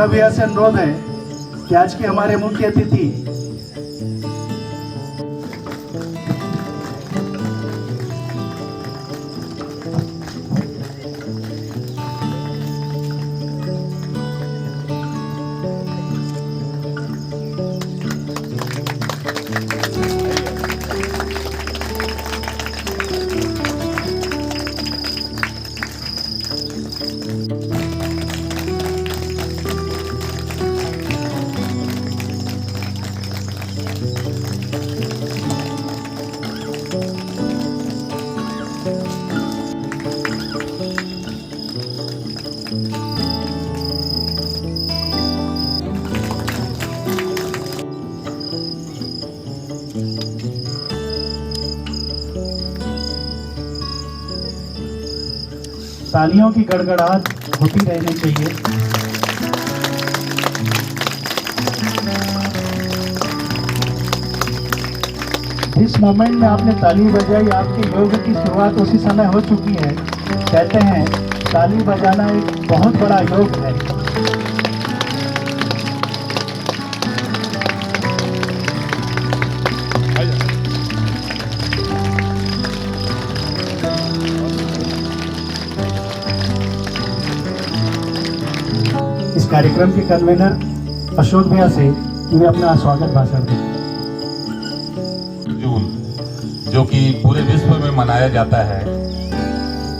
मेरा भी ऐसा अनुरोध है कि आज के हमारे मुख्य अतिथि तालियों की गड़गड़ाहट होती रहनी चाहिए। जिस मोमेंट में आपने ताली बजाई, आपके योग की शुरुआत उसी समय हो चुकी है। कहते हैं ताली बजाना एक बहुत बड़ा योग है। इस कार्यक्रम के कन्वीनर अशोक भैया से मैं अपना स्वागत भाषण दूं। जून जो कि पूरे विश्व में मनाया जाता है,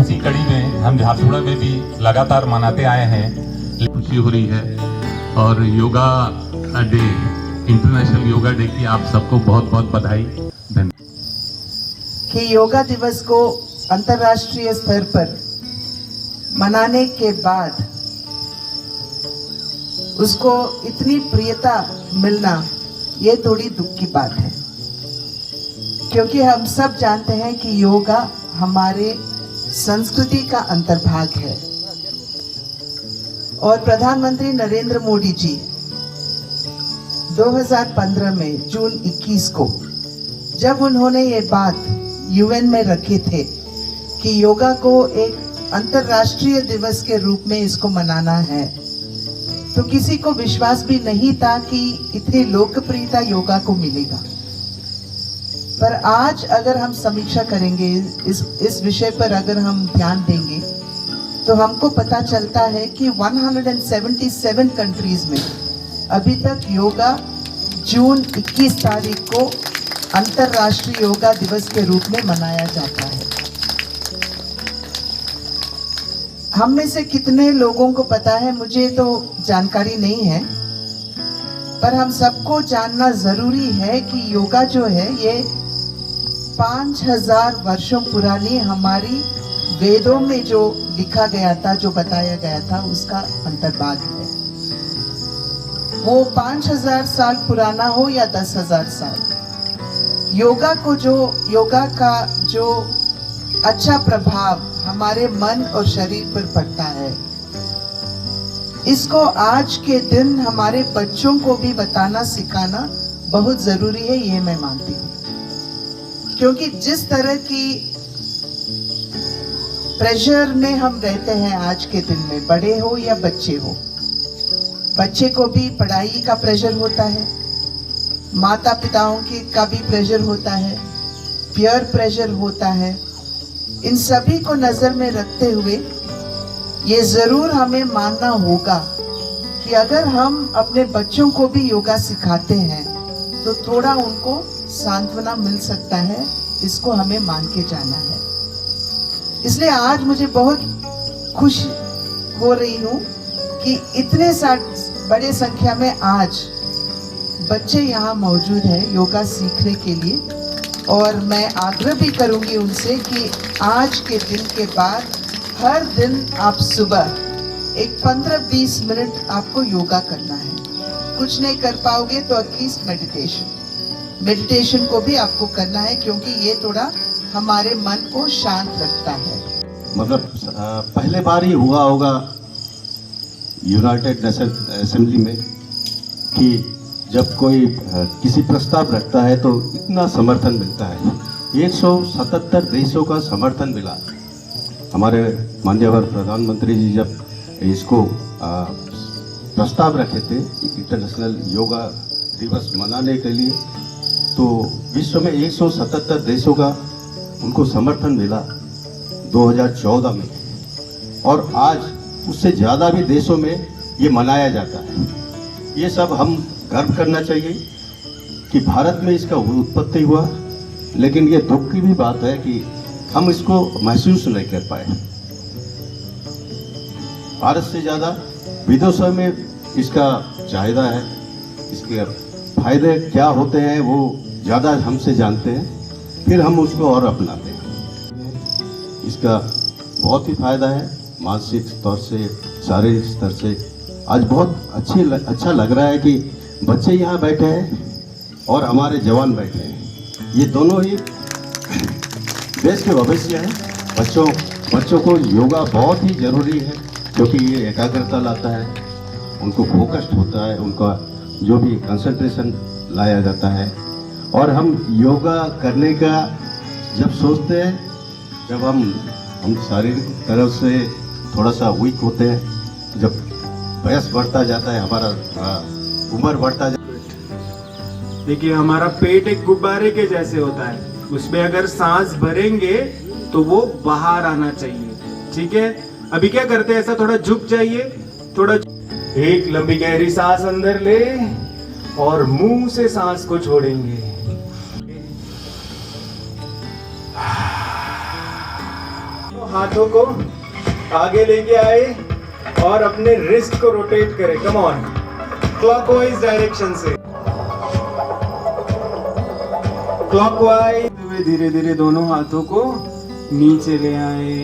उसी कड़ी में हम झारसुगुड़ा में भी लगातार मनाते आए हैं। खुशी हो रही है और yoga day, international yoga day की आप सबको बहुत बहुत बधाई। धन्यवाद। कि योगा दिवस को अंतर्राष्ट्रीय स्तर पर मनाने के बाद उसको इतनी प्रियता मिलना, ये थोड़ी दुख की बात है, क्योंकि हम सब जानते हैं कि योगा हमारे संस्कृति का अंतर्भाग है। और प्रधानमंत्री नरेंद्र मोदी जी 2015 में जून 21 को जब उन्होंने ये बात यूएन में रखे थे कि योगा को एक अंतर्राष्ट्रीय दिवस के रूप में इसको मनाना है, तो किसी को विश्वास भी नहीं था कि इतनी लोकप्रियता योगा को मिलेगा। पर आज अगर हम समीक्षा करेंगे, इस विषय पर अगर हम ध्यान देंगे, तो हमको पता चलता है कि 177 कंट्रीज में अभी तक योगा जून 21 तारीख को अंतर्राष्ट्रीय योगा दिवस के रूप में मनाया जाता है। हम में से कितने लोगों को पता है, मुझे तो जानकारी नहीं है, पर हम सबको जानना जरूरी है कि योगा जो है ये 5000 वर्षों पुरानी हमारी वेदों में जो लिखा गया था, जो बताया गया था, उसका अंतर्भाग है। वो 5000 साल पुराना हो या 10,000 साल, योगा का जो अच्छा प्रभाव हमारे मन और शरीर पर पड़ता है, इसको आज के दिन हमारे बच्चों को भी बताना सिखाना बहुत जरूरी है, ये मैं मानती हूँ। क्योंकि जिस तरह की प्रेशर में हम रहते हैं आज के दिन में, बड़े हो या बच्चे हो, बच्चे को भी पढ़ाई का प्रेशर होता है, माता पिताओं का भी प्रेशर होता है, पीयर प्रेशर होता है। इन सभी को नजर में रखते हुए ये जरूर हमें मानना होगा कि अगर हम अपने बच्चों को भी योगा सिखाते हैं तो थोड़ा उनको सांत्वना मिल सकता है, इसको हमें मान के जाना है। इसलिए आज मुझे बहुत खुश हो रही हूँ कि इतने बड़े संख्या में आज बच्चे यहाँ मौजूद हैं योगा सीखने के लिए। और मैं आग्रह भी करूंगी उनसे कि आज के दिन के बाद हर दिन आप सुबह एक 15-20 मिनट आपको योगा करना है। कुछ नहीं कर पाओगे तो एटलीस्ट मेडिटेशन को भी आपको करना है, क्योंकि ये थोड़ा हमारे मन को शांत रखता है। मतलब पहले बार ही हुआ होगा यूनाइटेड नेशन असेंबली में कि जब कोई किसी प्रस्ताव रखता है तो इतना समर्थन मिलता है। 177 देशों का समर्थन मिला। हमारे माननीय प्रधानमंत्री जी जब इसको प्रस्ताव रखे थे इंटरनेशनल योगा दिवस मनाने के लिए, तो विश्व में 177 देशों का उनको समर्थन मिला 2014 में, और आज उससे ज़्यादा भी देशों में ये मनाया जाता है। ये सब हम गर्व करना चाहिए कि भारत में इसका उत्पत्ति हुआ, लेकिन ये दुख की भी बात है कि हम इसको महसूस नहीं कर पाए। भारत से ज़्यादा विदेशों में इसका चाहिदा है, इसके फायदे क्या होते हैं वो ज़्यादा हमसे जानते हैं, फिर हम उसको और अपनाते हैं। इसका बहुत ही फायदा है, मानसिक स्तर से, शारीरिक स्तर से। आज बहुत अच्छा लग रहा है कि बच्चे यहाँ बैठे हैं और हमारे जवान बैठे हैं। ये दोनों ही देश के भविष्य हैं। बच्चों को योगा बहुत ही ज़रूरी है, क्योंकि ये एकाग्रता लाता है, उनको फोकस्ड होता है, उनका जो भी कंसंट्रेशन लाया जाता है। और हम योगा करने का जब सोचते हैं, जब हम शारीरिक तरफ से थोड़ा सा वीक होते हैं, जब वयस बढ़ता जाता है, हमारा उम्र बढ़ता जाता है। देखिए, हमारा पेट एक गुब्बारे के जैसे होता है, उसमें अगर सांस भरेंगे तो वो बाहर आना चाहिए। ठीक है, अभी क्या करते हैं, ऐसा थोड़ा झुक जाइए, थोड़ा एक लंबी गहरी सांस अंदर ले और मुंह से सांस को छोड़ेंगे। हाथों को आगे लेके आए और अपने रिस्ट को रोटेट करें। कम ऑन, क्लॉकवाइज डायरेक्शन से, क्लॉकवाइज। धीरे धीरे दोनों हाथों को नीचे ले आए।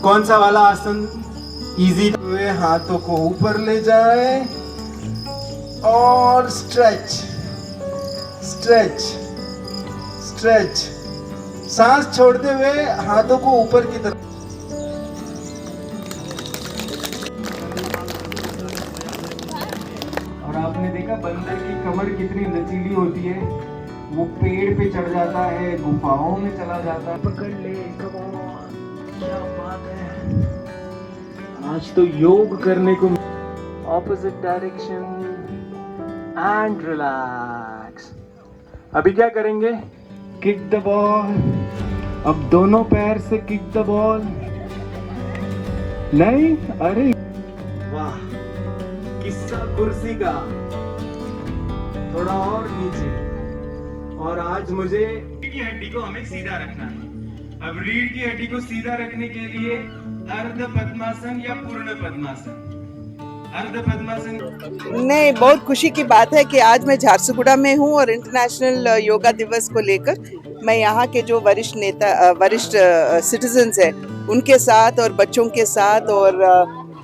कौन सा वाला आसन इजी हुए? हाथों को ऊपर ले जाए और स्ट्रेच स्ट्रेच स्ट्रेच, सांस छोड़ते हुए हाथों को ऊपर की तरफ। और आपने देखा बंदर की कमर कितनी लचीली होती है, वो पेड़ पे चढ़ जाता है, गुफाओं में चला जाता है। पकड़ ले, कम ऑन, क्या बात है। आज तो योग करने को। Opposite direction and relax. अभी क्या करेंगे? Kick the ball. अब दोनों पैर से किक द बॉल। नहीं, अरे वाह, किस्सा कुर्सी का। थोड़ा और नीचे। और आज मुझे रीढ़ की हड्डी को हमें सीधा रखना है। अब रीढ़ की हड्डी को सीधा रखने के लिए अर्ध पद्मासन या पूर्ण पद्मासन। अर्ध पद्मासन। नहीं, बहुत खुशी की बात है कि आज मैं झारसुगुड़ा में हूँ और इंटरनेशनल योगा दिवस को लेकर मैं यहाँ के जो वरिष्ठ सिटीजन्स हैं उनके साथ और बच्चों के साथ और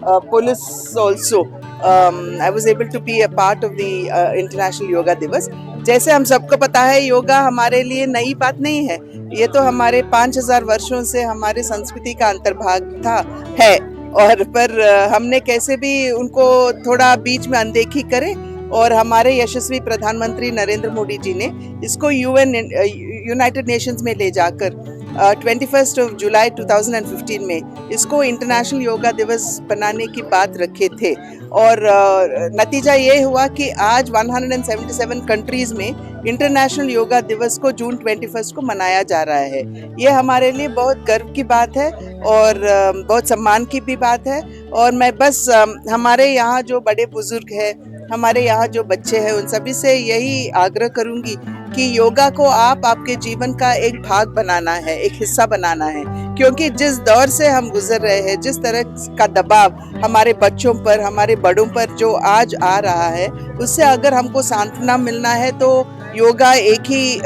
police also I was able to be a part of the international yoga Diwas. जैसे हम सबको पता है, योगा हमारे लिए नई बात नहीं है, ये तो हमारे 5000 वर्षों से हमारे संस्कृति का अंतर्भाग है। और पर हमने कैसे भी उनको थोड़ा बीच में अनदेखी करे और हमारे यशस्वी प्रधानमंत्री नरेंद्र मोदी जी ने इसको यूनाइटेड नेशंस में ले जाकर 21 जुलाई 2015 में इसको इंटरनेशनल योगा दिवस बनाने की बात रखे थे। और नतीजा ये हुआ कि आज 177 कंट्रीज में इंटरनेशनल योगा दिवस को जून 21 को मनाया जा रहा है। ये हमारे लिए बहुत गर्व की बात है और बहुत सम्मान की भी बात है। और मैं बस हमारे यहाँ जो बड़े बुजुर्ग हैं, हमारे यहाँ जो बच्चे हैं, उन सभी से यही आग्रह करूँगी कि योगा को आपके जीवन का एक भाग बनाना है, एक हिस्सा बनाना है। क्योंकि जिस दौर से हम गुजर रहे हैं, जिस तरह का दबाव हमारे बच्चों पर, हमारे बड़ों पर जो आज आ रहा है, उससे अगर हमको सांत्वना मिलना है तो योगा एक he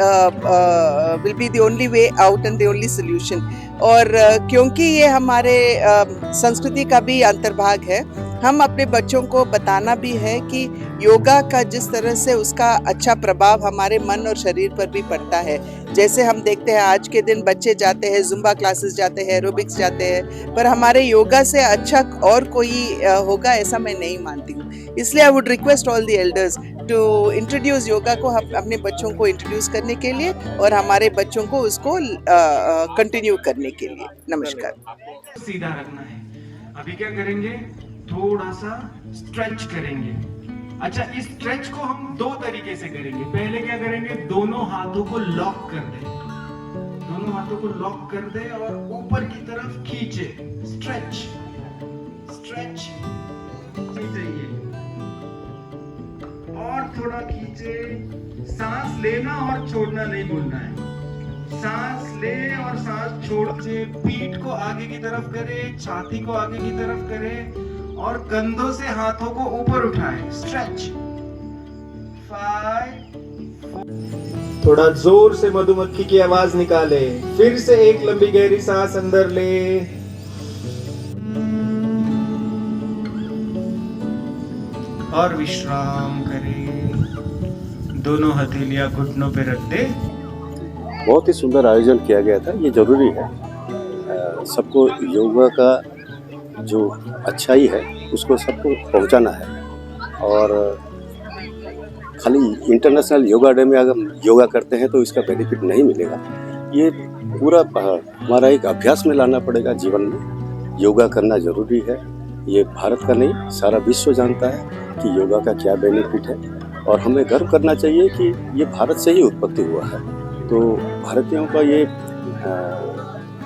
will be the only way out and the only solution. और क्योंकि ये हमारे संस्कृति का भी अंतर्भाग है, हम अपने बच्चों को बताना भी है कि योगा का जिस तरह से उसका अच्छा प्रभाव हमारे मन और शरीर पर भी पड़ता है। जैसे हम देखते हैं आज के दिन बच्चे जाते हैं, जुम्बा क्लासेस जाते हैं, एरोबिक्स जाते हैं, पर हमारे योगा से अच्छा और कोई होगा ऐसा मैं नहीं मानती हूँ। इसलिए I would request all the elders to introduce yoga को अपने बच्चों को इंट्रोड्यूस करने के लिए और हमारे बच्चों को उसको कंटिन्यू करने के लिए। नमस्कार। सीधा रखना है। अभी क्या करेंगे? थोड़ा सा स्ट्रेच करेंगे। अच्छा, इस स्ट्रेच को हम दो तरीके से करेंगे। पहले क्या करेंगे, दोनों हाथों को लॉक कर दे, दोनों हाथों को लॉक कर दे और ऊपर की तरफ खींचे। स्ट्रेच स्ट्रेच चाहिए और थोड़ा खींचे। सांस लेना और छोड़ना नहीं भूलना है। सांस ले और सांस छोड़। पीठ को आगे की तरफ करे, छाती को आगे की तरफ करे और कंधों से हाथों को ऊपर उठाए। स्ट्रेच। 5 थोड़ा जोर से मधुमक्खी की आवाज निकाले। फिर से एक लंबी गहरी सांस अंदर ले और विश्राम करें। दोनों हथेलियां घुटनों पे रख दे। बहुत ही सुंदर आयोजन किया गया था। ये जरूरी है, सबको योगा का जो अच्छाई है उसको सबको पहुंचाना है। और खाली इंटरनेशनल योगा डे में अगर हम योगा करते हैं तो इसका बेनिफिट नहीं मिलेगा। ये पूरा हमारा एक अभ्यास में लाना पड़ेगा जीवन में। योगा करना ज़रूरी है। ये भारत का नहीं, सारा विश्व जानता है कि योगा का क्या बेनिफिट है और हमें गर्व करना चाहिए कि ये भारत से ही उत्पत्ति हुआ है। तो भारतीयों का ये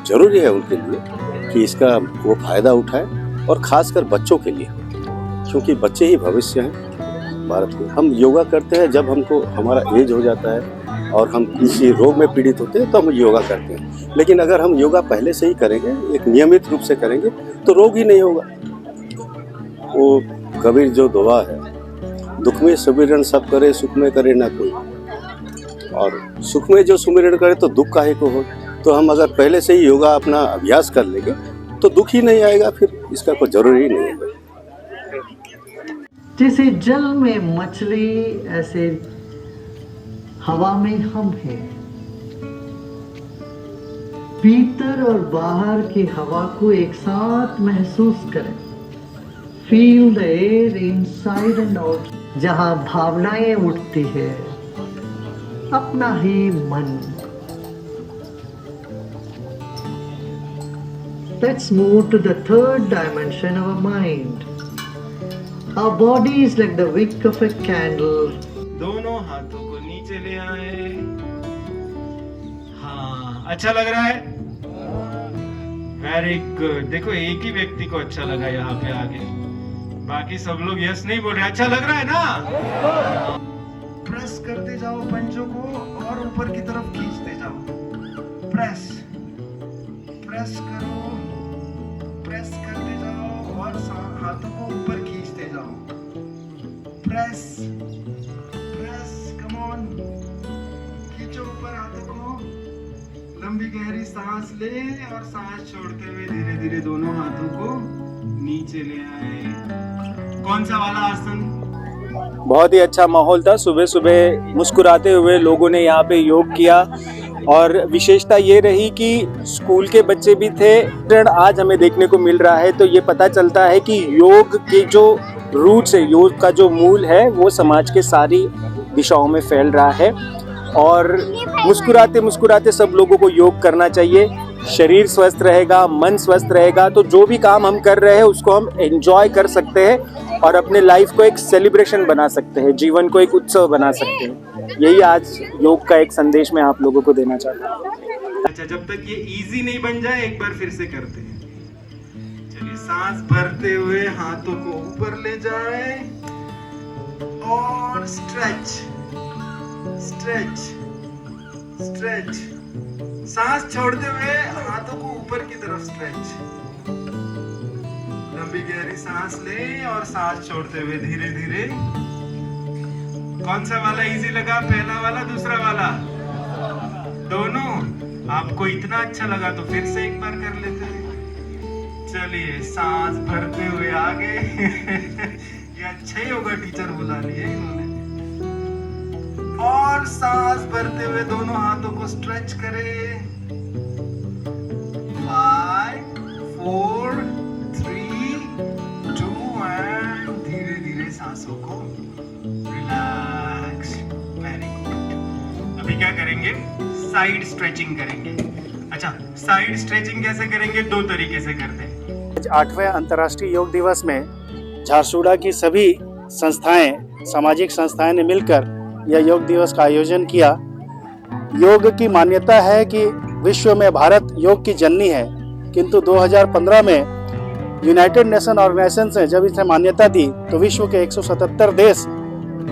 ज़रूरी है उनके लिए कि इसका वो फ़ायदा उठाए, और ख़ासकर बच्चों के लिए, क्योंकि बच्चे ही भविष्य हैं भारत के। हम योगा करते हैं जब हमको हमारा एज हो जाता है और हम किसी रोग में पीड़ित होते हैं तो हम योगा करते हैं। लेकिन अगर हम योगा पहले से ही करेंगे, एक नियमित रूप से करेंगे, तो रोग ही नहीं होगा। वो कबीर जो दुआ है, दुख में सुमिरन सब करे, सुख में करे ना कोई। और सुख में जो सुमिरन करे तो दुख काहे को हो। तो हम अगर पहले से ही योगा अपना अभ्यास कर लेंगे तो दुख ही नहीं आएगा, फिर इसका कोई जरूरी नहीं है। जैसे जल में मछली, ऐसे हवा में हम हैं। भीतर और बाहर की हवा को एक साथ महसूस करें। Feel the air inside and out. जहां भावनाएं उठती है, अपना ही मन। Let's move to the third dimension of our mind. Our body is like the wick of a candle. दोनों हाथों को नीचे ले आए। हाँ, अच्छा लग रहा है? Very good. देखो, एक ही व्यक्ति को अच्छा लगा यहाँ पे आगे, बाकी सब लोग यस नहीं बोल रहे। अच्छा लग रहा है ना? प्रेस करते जाओ पंजों को और ऊपर की तरफ खींचते जाओ। प्रेस प्रेस करो, प्रेस करते जाओ और हाथों को ऊपर खींचते जाओ। प्रेस प्रेस, कम ऑन, खींचो ऊपर हाथों को। लंबी गहरी सांस ले और सांस छोड़ते हुए धीरे धीरे दोनों हाथों को नीचे ले आए। कौन सा वाला आसन? बहुत ही अच्छा माहौल था। सुबह सुबह मुस्कुराते हुए लोगों ने यहाँ पे योग किया और विशेषता ये रही कि स्कूल के बच्चे भी थे। आज हमें देखने को मिल रहा है, तो ये पता चलता है कि योग के जो रूट्स है, योग का जो मूल है, वो समाज के सारी दिशाओं में फैल रहा है। और मुस्कुराते मुस्कुराते सब लोगों को योग करना चाहिए। शरीर स्वस्थ रहेगा, मन स्वस्थ रहेगा, तो जो भी काम हम कर रहे हैं उसको हम एंजॉय कर सकते हैं और अपने लाइफ को एक सेलिब्रेशन बना सकते हैं, जीवन को एक उत्सव बना सकते हैं। यही आज योग का एक संदेश मैं आप लोगों को देना चाहता हूँ। अच्छा, जब तक ये इजी नहीं बन जाए एक बार फिर से करते हैं। चलिए, सांस भरते हुए हाथों को ऊपर ले जाए और स्ट्रेच स्ट्रेच स्ट्रेच। सांस छोड़ते हुए हाथों को ऊपर की तरफ स्ट्रेच। लंबी गहरी सांस ले और सांस छोड़ते हुए धीरे धीरे। कौन सा वाला इजी लगा? पहला वाला, दूसरा वाला? दोनों? आपको इतना अच्छा लगा तो फिर से एक बार कर लेते हैं। चलिए, सांस भरते हुए आगे। ये अच्छा ही होगा, टीचर बुला लिए इन्होंने। और सांस भरते हुए दोनों हाथों को स्ट्रेच करें। 5 4 3 2 1। धीरे धीरे सांसों को रिलैक्स। Very good. अभी क्या करेंगे? साइड स्ट्रेचिंग करेंगे। अच्छा, साइड स्ट्रेचिंग कैसे करेंगे? दो तरीके से करते हैं। 8वें अंतर्राष्ट्रीय योग दिवस में झारसुगुड़ा की सभी संस्थाएं, सामाजिक संस्थाएं ने मिलकर यह योग दिवस का आयोजन किया। योग की मान्यता है कि विश्व में भारत योग की जननी है, किंतु 2015 में यूनाइटेड नेशन ऑर्गेनाइजेशन ने जब इसे मान्यता दी तो विश्व के 177 देश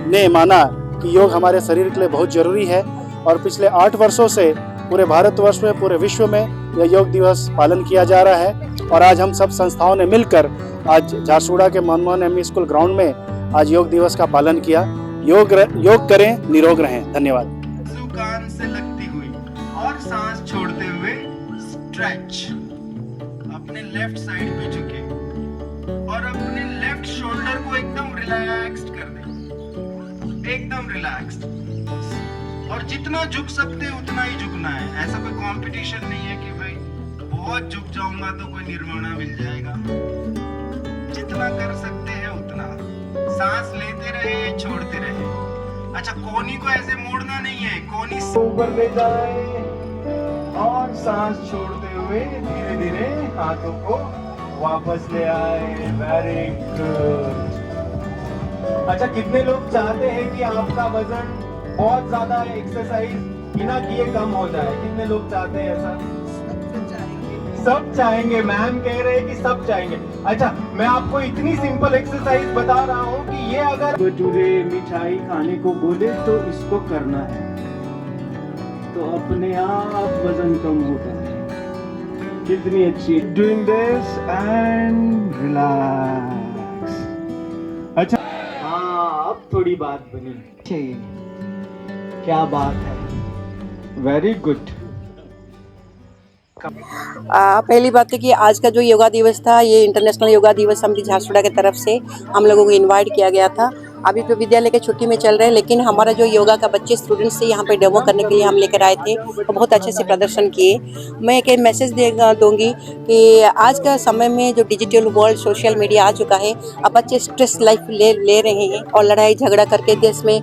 ने माना कि योग हमारे शरीर के लिए बहुत जरूरी है। और पिछले 8 वर्षों से पूरे भारतवर्ष में, पूरे विश्व में यह योग दिवस पालन किया जा रहा है। और आज हम सब संस्थाओं ने मिलकर आज झारसुगुड़ा के मनमोहन एमई स्कूल ग्राउंड में आज योग दिवस का पालन किया। योग करें, निरोग रहें। धन्यवाद। कान से लगती हुई और सांस छोड़ते हुए स्ट्रेच। अपने लेफ्ट साइड पे झुके और अपने लेफ्ट शोल्डर को एकदम रिलैक्स्ड कर दें, एकदम रिलैक्स्ड। और जितना झुक सकते हैं उतना ही झुकना है। ऐसा कोई कंपटीशन नहीं है कि भाई बहुत झुक जाऊंगा तो कोई निर्वाणा मिल जाएगा। जितना कर सकते हैं उतना। सांस लेते रहे, छोड़ते रहे। अच्छा, कोनी को ऐसे मोड़ना नहीं है, कोनी ऊपर ले जाए और सांस छोड़ते हुए धीरे धीरे हाथों को वापस ले आए। Very good. अच्छा, कितने लोग चाहते हैं कि आपका वजन बहुत ज्यादा एक्सरसाइज बिना किए कम हो जाए? कितने लोग चाहते हैं ऐसा? सब चाहेंगे। मैम कह रहे हैं कि सब चाहेंगे। अच्छा, मैं आपको इतनी सिंपल एक्सरसाइज बता रहा हूँ कि ये अगर भटूरे मिठाई खाने को बोले तो इसको करना है तो अपने आप वजन कम होता है। कितनी अच्छी डूइंग दिस एंड रिलैक्स। अच्छा, हाँ, अब थोड़ी बात बनी चाहिए। क्या बात है, वेरी गुड। पहली बात है कि आज का जो योगा दिवस था, ये इंटरनेशनल योगा दिवस समिति झारसुगुड़ा की तरफ से हम लोगों को इनवाइट किया गया था। अभी तो विद्यालय के छुट्टी में चल रहे हैं, लेकिन हमारा जो योगा का बच्चे स्टूडेंट्स से यहाँ पे डेमो करने के लिए हम लेकर आए थे, तो बहुत अच्छे से प्रदर्शन किए। मैं एक मैसेज दूंगी कि आज का समय में जो डिजिटल वर्ल्ड, सोशल मीडिया आ चुका है, अब बच्चे स्ट्रेस लाइफ ले रहे हैं और लड़ाई झगड़ा करके देश में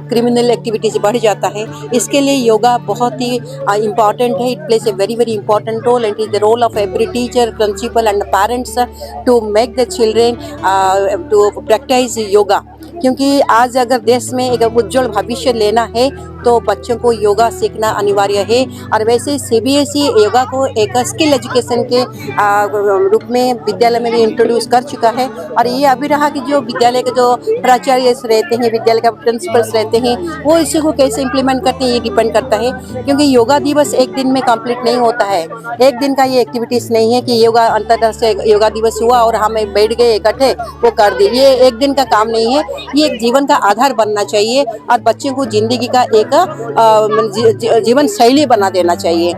क्रिमिनल एक्टिविटीज बढ़ जाता है। इसके लिए योगा बहुत ही इम्पॉर्टेंट है। It plays a very very important role and is the role of every teacher, principal and parents to make the children to practise yoga. क्योंकि आज अगर देश में एक उज्जवल भविष्य लेना है तो बच्चों को योगा सीखना अनिवार्य है। और वैसे सीबीएसई योगा को एक स्किल एजुकेशन के रूप में विद्यालय में भी इंट्रोड्यूस कर चुका है। और ये अभी रहा कि जो विद्यालय के जो प्राचार्य रहते हैं, विद्यालय का प्रिंसिपल्स रहते हैं, वो इसी को कैसे इम्प्लीमेंट करते हैं ये डिपेंड करता है। क्योंकि योगा दिवस एक दिन में कंप्लीट नहीं होता है। एक दिन का ये एक्टिविटीज़ नहीं है कि योगा अंतर्राष्ट्रीय योगा दिवस हुआ और हम बैठ गए इकट्ठे वो कर दी। ये एक दिन का काम नहीं है, ये एक जीवन का आधार बनना चाहिए और बच्चों को जिंदगी का एक जीवन शैली बना देना चाहिए।